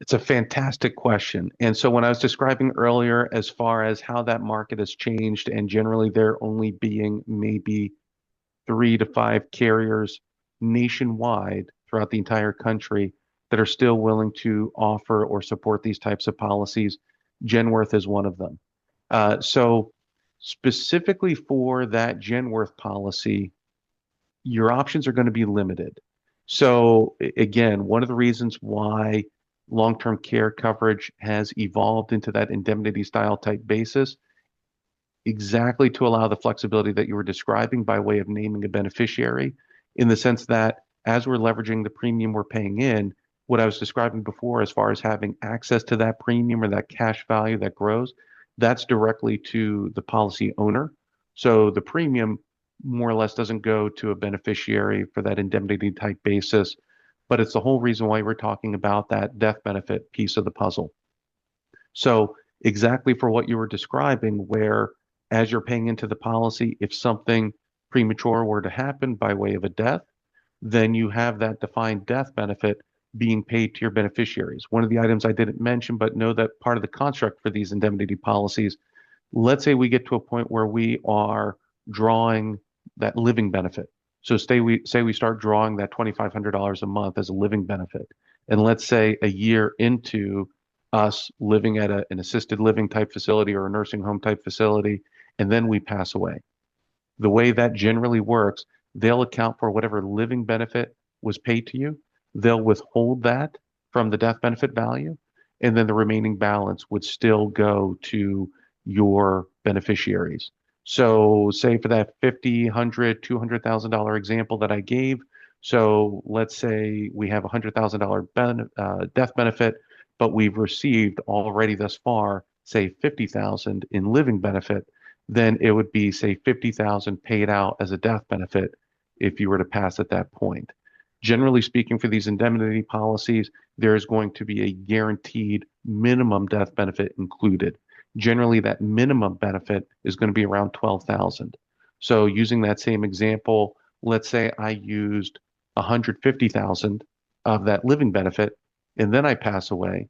It's a fantastic question. And so when I was describing earlier, as far as how that market has changed, and generally there only being maybe 3 to 5 carriers nationwide throughout the entire country that are still willing to offer or support these types of policies, Genworth is one of them. So specifically for that Genworth policy, your options are going to be limited. So again, one of the reasons why long-term care coverage has evolved into that indemnity style type basis, exactly to allow the flexibility that you were describing by way of naming a beneficiary, in the sense that as we're leveraging the premium we're paying in, what I was describing before as far as having access to that premium or that cash value that grows, that's directly to the policy owner. So the premium more or less doesn't go to a beneficiary for that indemnity type basis, but it's the whole reason why we're talking about that death benefit piece of the puzzle. So exactly for what you were describing, where as you're paying into the policy, if something premature were to happen by way of a death, then you have that defined death benefit being paid to your beneficiaries. One of the items I didn't mention, but know that part of the construct for these indemnity policies, let's say we get to a point where we are drawing that living benefit. So say we start drawing that $2,500 a month as a living benefit. And let's say a year into us living at an assisted living type facility or a nursing home type facility, and then we pass away. The way that generally works, they'll account for whatever living benefit was paid to you. They'll withhold that from the death benefit value, and then the remaining balance would still go to your beneficiaries. So say for that 50, 100, $200,000 example that I gave, so let's say we have a $100,000 death benefit, but we've received already thus far, say 50,000 in living benefit, then it would be, say, 50,000 paid out as a death benefit if you were to pass at that point. Generally speaking, for these indemnity policies, there is going to be a guaranteed minimum death benefit included. Generally, that minimum benefit is going to be around 12,000. So using that same example, let's say I used 150,000 of that living benefit and then I pass away,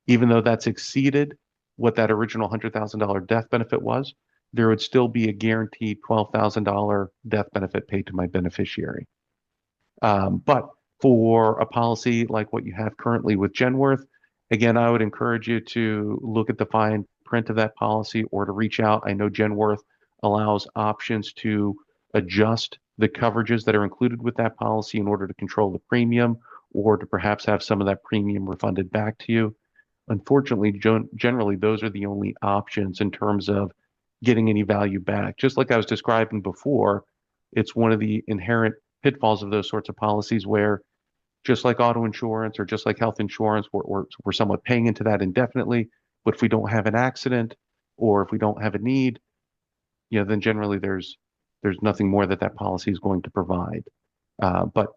even though that's exceeded what that original $100,000 death benefit was, there would still be a guaranteed $12,000 death benefit paid to my beneficiary. But for a policy like what you have currently with Genworth, again, I would encourage you to look at the fine print of that policy or to reach out. I know Genworth allows options to adjust the coverages that are included with that policy in order to control the premium or to perhaps have some of that premium refunded back to you. Unfortunately, generally, those are the only options in terms of getting any value back. Just like I was describing before, it's one of the inherent pitfalls of those sorts of policies where just like auto insurance or just like health insurance, we're somewhat paying into that indefinitely. But if we don't have an accident or if we don't have a need, then generally there's nothing more that that policy is going to provide. But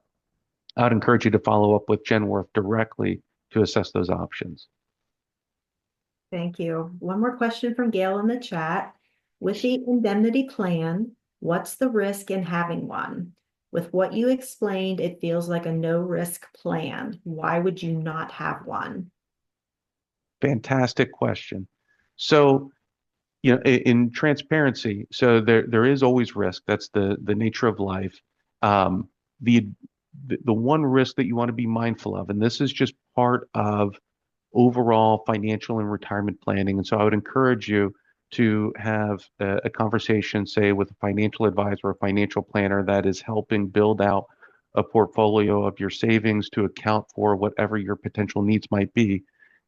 I'd encourage you to follow up with Genworth directly to assess those options. Thank you. One more question from Gail in the chat. With the indemnity plan, what's the risk in having one? With what you explained, it feels like a no-risk plan. Why would you not have one? Fantastic question. So, in transparency, so there is always risk. That's the nature of life. Um, the the one risk that you want to be mindful of, and this is just part of overall financial and retirement planning. And so I would encourage you to have a conversation, say, with a financial advisor or a financial planner that is helping build out a portfolio of your savings to account for whatever your potential needs might be.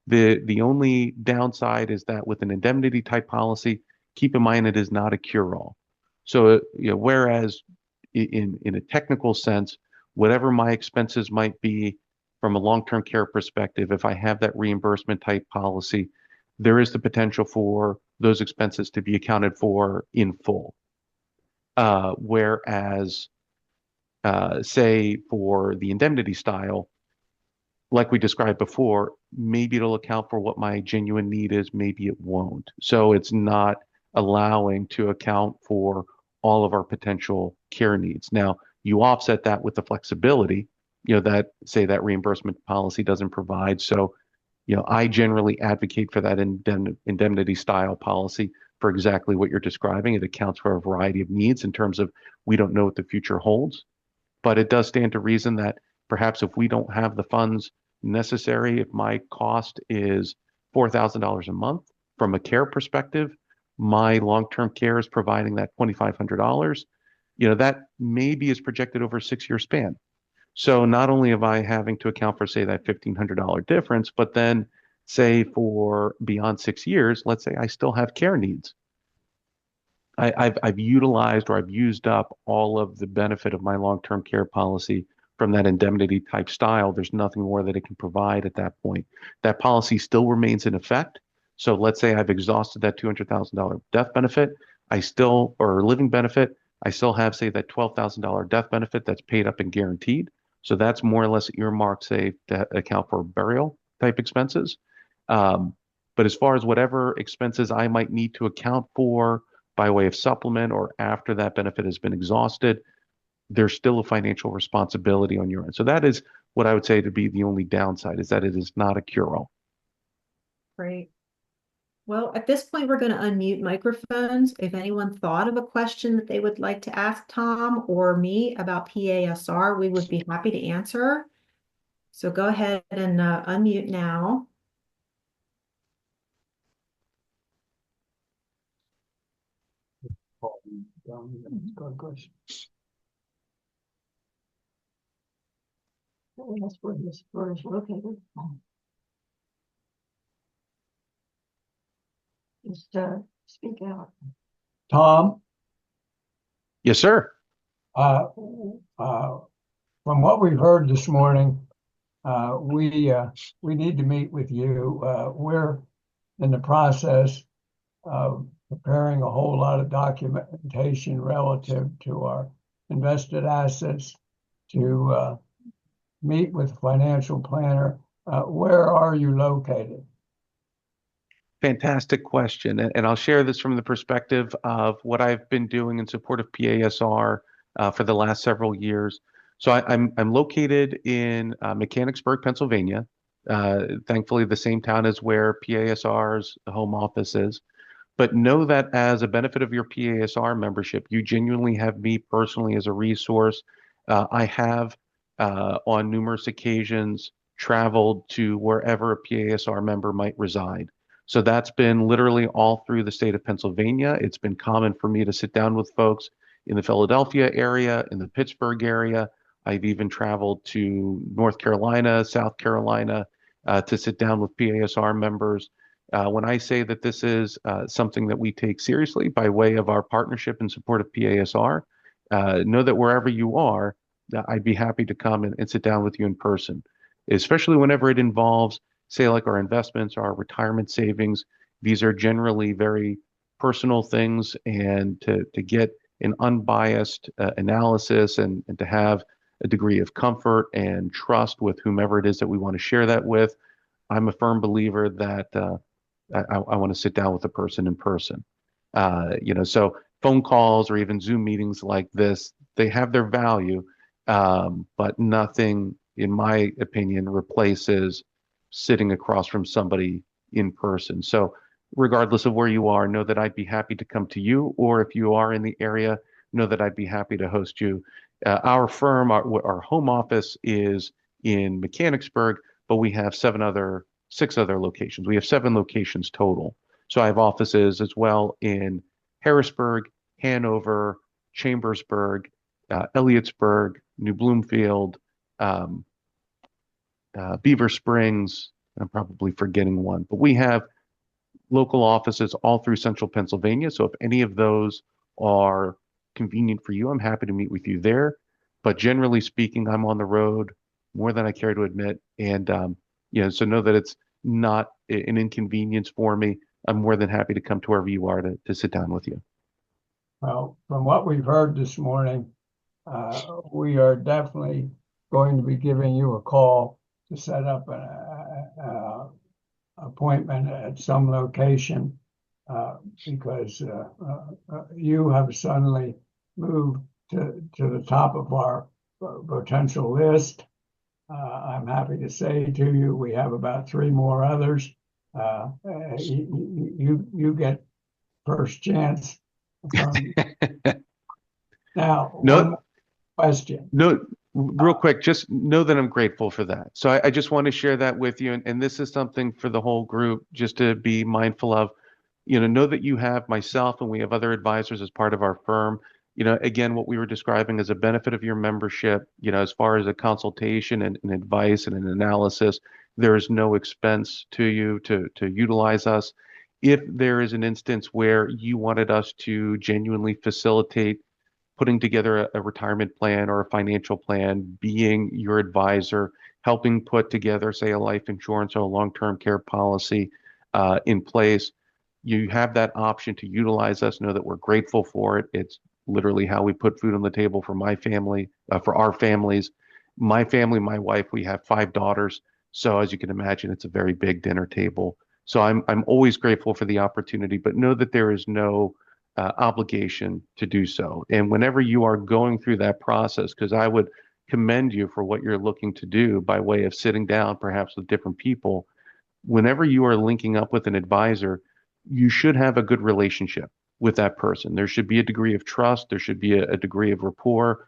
The only downside is that with an indemnity type policy, keep in mind it is not a cure-all. So, whereas in a technical sense, whatever my expenses might be from a long-term care perspective, if I have that reimbursement type policy, there is the potential for those expenses to be accounted for in full. Whereas, say for the indemnity style, like we described before, maybe it'll account for what my genuine need is, maybe it won't. So it's not allowing to account for all of our potential care needs. Now, you offset that with the flexibility, that say that reimbursement policy doesn't provide. So, I generally advocate for that indemnity style policy for exactly what you're describing. It accounts for a variety of needs in terms of we don't know what the future holds, but it does stand to reason that perhaps if we don't have the funds necessary, if my cost is $4,000 a month from a care perspective, my long-term care is providing that $2,500, that maybe is projected over a 6-year span. So not only am I having to account for, say, that $1,500 difference, but then say for beyond 6 years, let's say I still have care needs. I've utilized or I've used up all of the benefit of my long-term care policy from that indemnity type style. There's nothing more that it can provide at that point. That policy still remains in effect. So let's say I've exhausted that $200,000 death benefit, or living benefit, I still have, say, that $12,000 death benefit that's paid up and guaranteed. So that's more or less earmarked, say, to account for burial type expenses. But as far as whatever expenses I might need to account for by way of supplement or after that benefit has been exhausted, there's still a financial responsibility on your end. So that is what I would say to be the only downside, is that it is not a cure-all. Great. Well, at this point, we're going to unmute microphones. If anyone thought of a question that they would like to ask Tom or me about PASR, we would be happy to answer. So go ahead and unmute now. That's where this is located. Just speak out. Tom, Yes, sir. from what we've heard this morning, we need to meet with you. We're in the process of preparing a whole lot of documentation relative to our invested assets, to meet with a financial planner, where are you located? Fantastic question. And I'll share this from the perspective of what I've been doing in support of PASR for the last several years. So I'm located in Mechanicsburg, Pennsylvania. Thankfully, the same town as where PASR's home office is. But know that as a benefit of your PASR membership, you genuinely have me personally as a resource. I have, on numerous occasions, traveled to wherever a PASR member might reside. So that's been literally all through the state of Pennsylvania. It's been common for me to sit down with folks in the Philadelphia area, in the Pittsburgh area. I've even traveled to North Carolina, South Carolina, to sit down with PASR members. When I say that this is something that we take seriously by way of our partnership and support of PASR, know that wherever you are, I'd be happy to come and sit down with you in person, especially whenever it involves, say, like our investments, our retirement savings. These are generally very personal things, and to get an unbiased analysis and to have a degree of comfort and trust with whomever it is that we want to share that with, I'm a firm believer that I want to sit down with a person in person. So phone calls or even Zoom meetings like this, they have their value, but nothing, in my opinion, replaces sitting across from somebody in person. So regardless of where you are, know that I'd be happy to come to you, or if you are in the area, know that I'd be happy to host you. Our firm, our home office is in Mechanicsburg, but we have six other locations. We have 7 locations total. So I have offices as well in Harrisburg, Hanover, Chambersburg, Elliotsburg, New Bloomfield, um, Beaver Springs. I'm probably forgetting one, but we have local offices all through central Pennsylvania. So if any of those are convenient for you, I'm happy to meet with you there. But generally speaking, I'm on the road more than I care to admit. And, so know that it's not an inconvenience for me. I'm more than happy to come to wherever you are to sit down with you. Well, from what we've heard this morning, we are definitely going to be giving you a call to set up an appointment at some location because you have suddenly moved to the top of our potential list. I'm happy to say to you, we have about 3 more others. You get first chance from now. No, one question. no, real quick, just know that I'm grateful for that. So I just want to share that with you. And this is something for the whole group just to be mindful of. Know that you have myself and we have other advisors as part of our firm. Again, what we were describing as a benefit of your membership, as far as a consultation and advice and an analysis, there is no expense to you to utilize us. If there is an instance where you wanted us to genuinely facilitate putting together a retirement plan or a financial plan, being your advisor, helping put together, say, a life insurance or a long-term care policy in place, you have that option to utilize us. Know that we're grateful for it. It's literally how we put food on the table for my family, for our families. My family, my wife, we have 5 daughters. So as you can imagine, it's a very big dinner table. So I'm always grateful for the opportunity, but know that there is no obligation to do so. And whenever you are going through that process, because I would commend you for what you're looking to do by way of sitting down perhaps with different people, whenever you are linking up with an advisor, you should have a good relationship with that person. There should be a degree of trust. There should be a degree of rapport.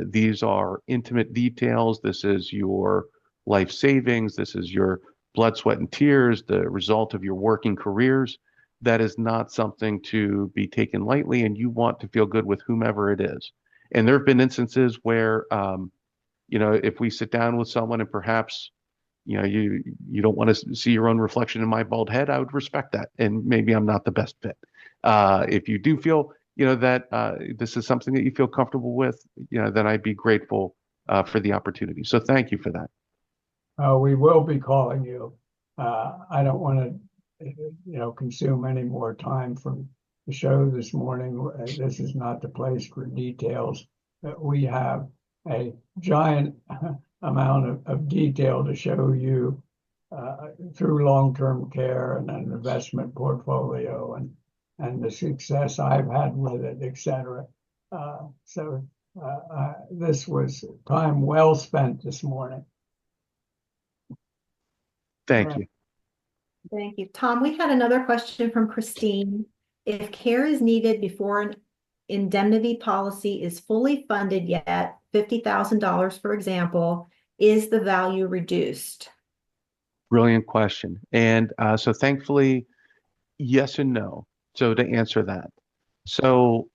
These are intimate details. This is your life savings. This is your blood, sweat, and tears, the result of your working careers. That is not something to be taken lightly, and you want to feel good with whomever it is. And there have been instances where, if we sit down with someone and perhaps you don't want to see your own reflection in my bald head, I would respect that, and maybe I'm not the best fit. If you do feel that this is something that you feel comfortable with, then I'd be grateful for the opportunity. So thank you for that. We will be calling you. I don't want to consume any more time from the show this morning. This is not the place for details. We have a giant amount of detail to show you through long-term care and an investment portfolio and the success I've had with it, et cetera. This was time well spent this morning. Thank you. Thank you. Tom, we had another question from Christine. If care is needed before an indemnity policy is fully funded yet, $50,000, for example, is the value reduced? Brilliant question. And so thankfully, yes and no. So to answer that, so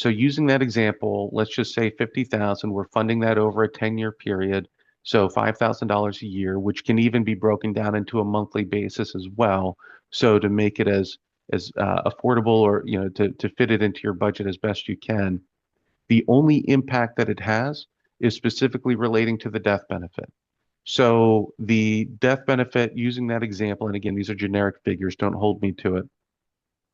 using that example, let's just say 50,000, we're funding that over a 10-year period. So $5,000 a year, which can even be broken down into a monthly basis as well. So to make it as affordable, or to fit it into your budget as best you can. The only impact that it has is specifically relating to the death benefit. So the death benefit, using that example, and again, these are generic figures, don't hold me to it.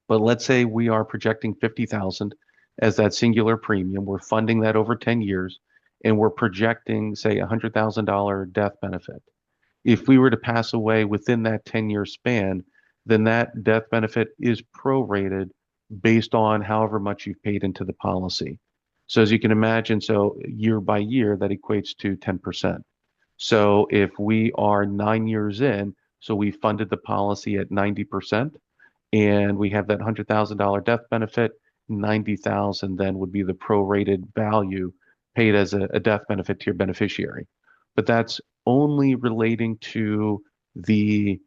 But let's say we are projecting 50,000 as that singular premium. We're funding that over 10 years, and we're projecting, say, $100,000 death benefit. If we were to pass away within that 10-year span, then that death benefit is prorated based on however much you've paid into the policy. So as you can imagine, so year by year, that equates to 10%. So if we are 9 years in, so we funded the policy at 90%, and we have that $100,000 death benefit, 90,000 then would be the prorated value paid as a death benefit to your beneficiary. But that's only relating to the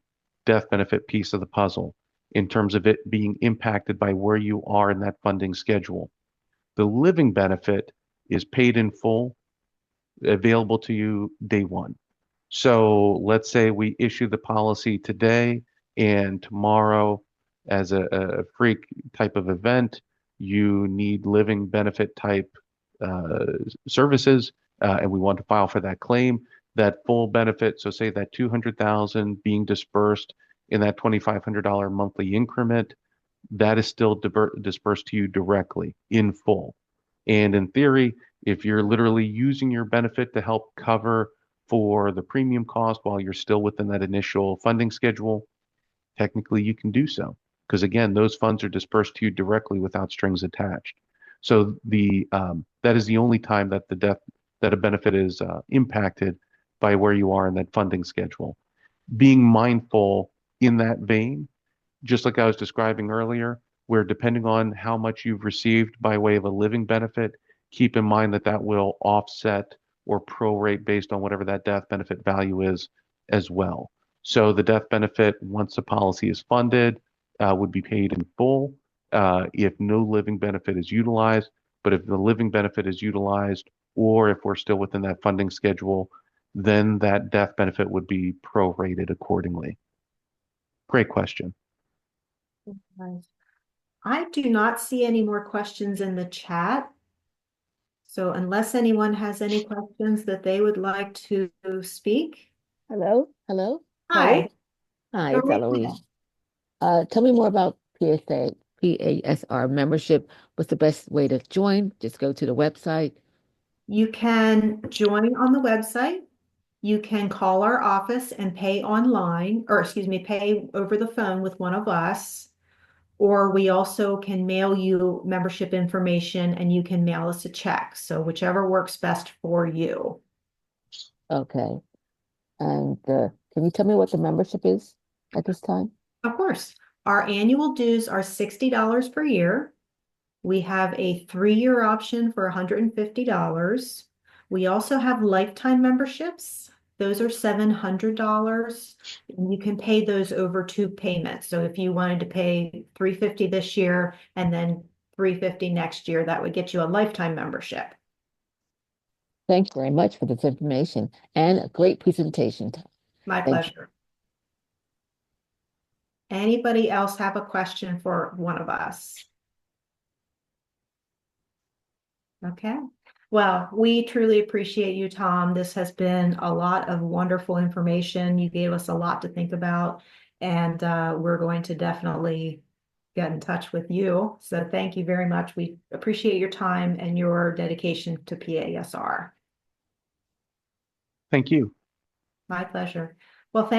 death benefit piece of the puzzle in terms of it being impacted by where you are in that funding schedule. The living benefit is paid in full, available to you day one. So let's say we issue the policy today, and tomorrow, as a freak type of event, you need living benefit type services, and we want to file for that claim. That full benefit, so say that 200,000 being dispersed in that $2,500 monthly increment, that is still dispersed to you directly in full. And in theory, if you're literally using your benefit to help cover for the premium cost while you're still within that initial funding schedule, technically you can do so. Because again, those funds are dispersed to you directly without strings attached. So that is the only time that a benefit is impacted by where you are in that funding schedule. Being mindful in that vein, just like I was describing earlier, where depending on how much you've received by way of a living benefit, keep in mind that that will offset or prorate based on whatever that death benefit value is as well. So the death benefit, once the policy is funded, would be paid in full if no living benefit is utilized. But if the living benefit is utilized, or if we're still within that funding schedule, then that death benefit would be prorated accordingly. Great question. Nice. I do not see any more questions in the chat. So unless anyone has any questions that they would like to speak. Hello, hello. Hi. Hi, Go it's right Eloise. ahead. Tell me more about PASR membership. What's the best way to join? Just go to the website. You can join on the website. You can call our office and pay online, or excuse me, pay over the phone with one of us. Or we also can mail you membership information and you can mail us a check. So whichever works best for you. Okay. And can you tell me what the membership is at this time? Of course, our annual dues are $60 per year. We have a 3-year option for $150. We also have lifetime memberships. Those are $700. And you can pay those over 2 payments. So if you wanted to pay $350 this year and then $350 next year, that would get you a lifetime membership. Thank you very much for this information and a great presentation. My pleasure. Anybody else have a question for one of us? Okay. Well, we truly appreciate you, Tom. This has been a lot of wonderful information. You gave us a lot to think about, and we're going to definitely get in touch with you. So thank you very much. We appreciate your time and your dedication to PASR. Thank you. My pleasure. Well, thank